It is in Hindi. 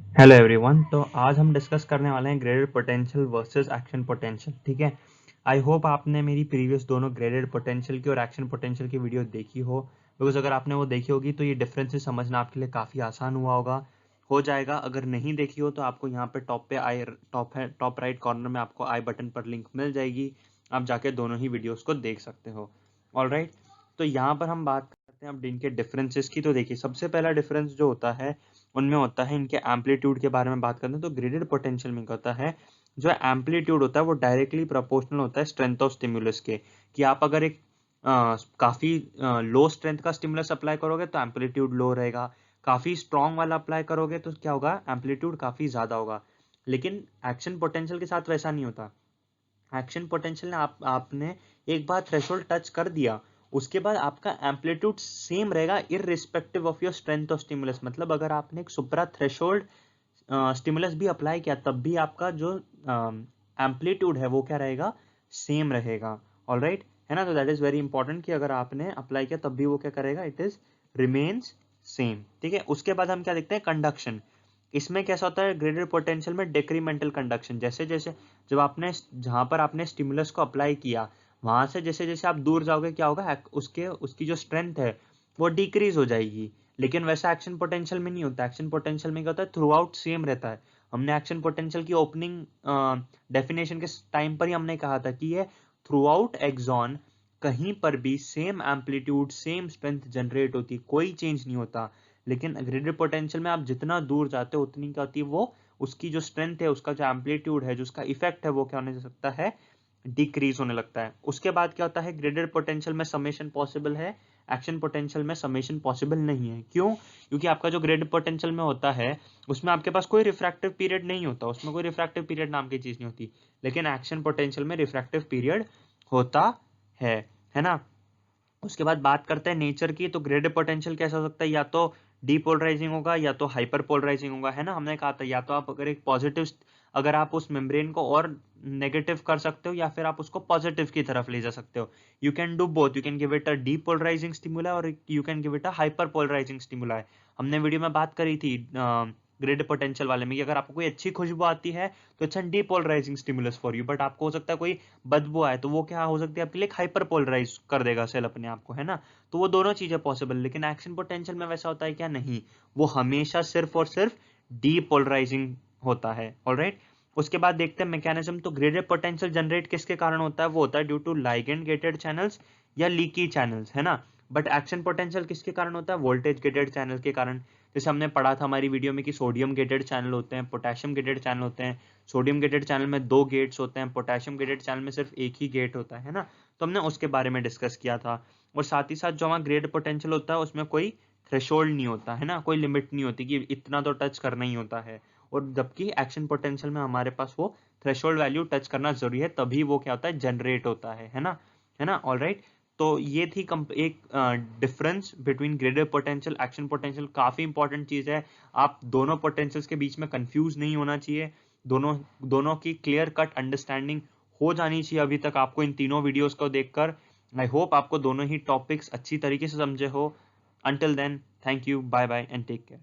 Hello everyone. तो आज हम डिस्कस करने वाले हैं graded potential versus action potential. ठीक है, आई होप आपने मेरी प्रीवियस दोनों ग्रेडेड पोटेंशियल की और एक्शन पोटेंशियल की वीडियो देखी हो, बिकॉज अगर आपने वो देखी होगी तो ये डिफरेंसेस समझना आपके लिए काफ़ी आसान हुआ होगा, हो जाएगा। अगर नहीं देखी हो तो आपको यहाँ पे टॉप राइट कॉर्नर में आपको आई बटन पर लिंक मिल जाएगी, आप जाके दोनों ही वीडियोज़ को देख सकते हो। ऑलराइट, तो यहाँ पर हम बात करते हैं अब इनके डिफरेंसेस की। तो देखिए, सबसे पहला डिफरेंस जो होता है उनमें होता है इनके एम्पलीट्यूड के बारे में बात करते हैं। तो ग्रेडेड पोटेंशियल में क्या होता है, जो एम्पलीट्यूड होता है वो डायरेक्टली प्रोपोर्शनल होता है स्ट्रेंथ ऑफ स्टिमुलस के। कि आप अगर एक काफी लो स्ट्रेंथ का स्टिमुलस अप्लाई करोगे तो एम्पलीट्यूड लो रहेगा, काफी स्ट्रॉन्ग वाला अप्लाई करोगे तो क्या होगा, एम्पलीट्यूड काफी ज्यादा होगा। लेकिन एक्शन पोटेंशियल के साथ वैसा नहीं होता। एक्शन पोटेंशियल ने आपने एक बार थ्रेशोल्ड टच कर दिया, उसके बाद आपका एम्पलीट्यूड सेम रहेगा irrespective of your strength of stimulus. मतलब अगर आपने एक सुप्रा थ्रेशोल्ड स्टिमुलस भी अप्लाई किया तब भी आपका जो एम्पलीट्यूड है वो क्या रहेगा, सेम रहेगा। ऑलराइट, है ना। तो दैट इज वेरी इंपॉर्टेंट कि अगर आपने अप्लाई किया तब भी वो क्या करेगा, इट इज रिमेन्स सेम। ठीक है, उसके बाद हम क्या देखते हैं, कंडक्शन। इसमें कैसा होता है, ग्रेडेड पोटेंशियल में डिक्रीमेंटल कंडक्शन। जैसे जैसे जब आपने जहां पर आपने स्टिमुलस को अप्लाई किया वहां से जैसे जैसे आप दूर जाओगे क्या होगा, उसके उसकी जो स्ट्रेंथ है वो डिक्रीज हो जाएगी। लेकिन वैसा एक्शन पोटेंशियल में नहीं होता। एक्शन पोटेंशियल में क्या होता है, थ्रू आउट सेम रहता है। हमने एक्शन पोटेंशियल की ओपनिंग डेफिनेशन के टाइम पर ही हमने कहा था कि ये थ्रू आउट एक्सॉन कहीं पर भी same amplitude same strength generate होती है, कोई चेंज नहीं होता। लेकिन ग्रेडेड पोटेंशियल में आप जितना दूर जाते हो उतनी क्या होती है, वो उसकी जो स्ट्रेंथ है, उसका जो एम्पलीट्यूड है, जो उसका इफेक्ट है, वो क्या होने सकता है, डिक्रीज होने लगता है। उसके बाद क्या होता है, ग्रेडेड पोटेंशियल में समेशन पॉसिबल है, एक्शन पोटेंशियल में समेशन पॉसिबल नहीं है। क्यों? क्योंकि आपका जो ग्रेडेड पोटेंशियल में होता है उसमें आपके पास कोई रिफ्रैक्टिव पीरियड नहीं होता, उसमें कोई रिफ्रैक्टिव पीरियड नाम की चीज नहीं होती। लेकिन एक्शन पोटेंशियल में रिफ्रैक्टिव पीरियड होता है ना। उसके बाद बात करते हैं नेचर की। तो ग्रेडेड पोटेंशियल कैसा हो सकता है, या तो डीपोलराइजिंग होगा या तो हाइपर पोलराइजिंग होगा, है ना। हमने कहा था या तो आप अगर एक पॉजिटिव, अगर आप उस मेम्ब्रेन को और नेगेटिव कर सकते हो या फिर आप उसको पॉजिटिव की तरफ ले जा सकते हो। You can do both, you can give it a depolarizing stimulus और you can give it a hyperpolarizing stimulus. हमने वीडियो में बात करी थी ग्रेडेड पोटेंशियल वाले में कि अगर आपको कोई अच्छी खुशबू आती है तो it's depolarising stimulus for you. But आपको हो सकता है कोई बदबू आए तो वो क्या हो सकती है, आपके लिए हाइपर पोलराइज कर देगा सेल अपने आप को, है ना। तो वो दोनों चीजें पॉसिबल। लेकिन एक्शन पोटेंशियल में वैसा होता है क्या, नहीं, वो हमेशा सिर्फ और सिर्फ डीपोलराइजिंग होता है। ऑलराइट, उसके बाद देखते हैं मैकेनिज्म। तो ग्रेडेड पोटेंशियल जनरेट किसके कारण होता है, वो होता है due to ligand gated channels या लीकी चैनल्स, है ना। बट एक्शन पोटेंशियल किसके कारण होता है, वोल्टेज गेटेड चैनल के कारण। जैसे हमने पढ़ा था हमारी वीडियो में कि सोडियम गेटेड चैनल होते हैं, पोटेशियम गेटेड चैनल होते हैं। सोडियम गेटेड चैनल में 2 गेट्स होते हैं, पोटेशियम गेटेड चैनल में सिर्फ एक ही गेट होता है ना। तो हमने उसके बारे में डिस्कस किया था। और साथ ही साथ जो हमारा ग्रेड पोटेंशियल होता है उसमें कोई थ्रेशोल्ड नहीं होता, है ना, कोई लिमिट नहीं होती कि इतना तो टच करना ही होता है। और जबकि एक्शन पोटेंशियल में हमारे पास वो थ्रेशोल्ड वैल्यू टच करना जरूरी है, तभी वो क्या होता है, जनरेट होता है ना, है ना। ऑलराइट, तो ये थी एक difference between graded potential action potential. काफी इंपॉर्टेंट चीज है, आप दोनों पोटेंशियल्स के बीच में कंफ्यूज नहीं होना चाहिए। दोनों दोनों की क्लियर कट अंडरस्टैंडिंग हो जानी चाहिए अभी तक आपको इन तीनों वीडियोस को देखकर। आई होप आपको दोनों ही टॉपिक्स अच्छी तरीके से समझे हो। Until then, thank you, bye bye and take care.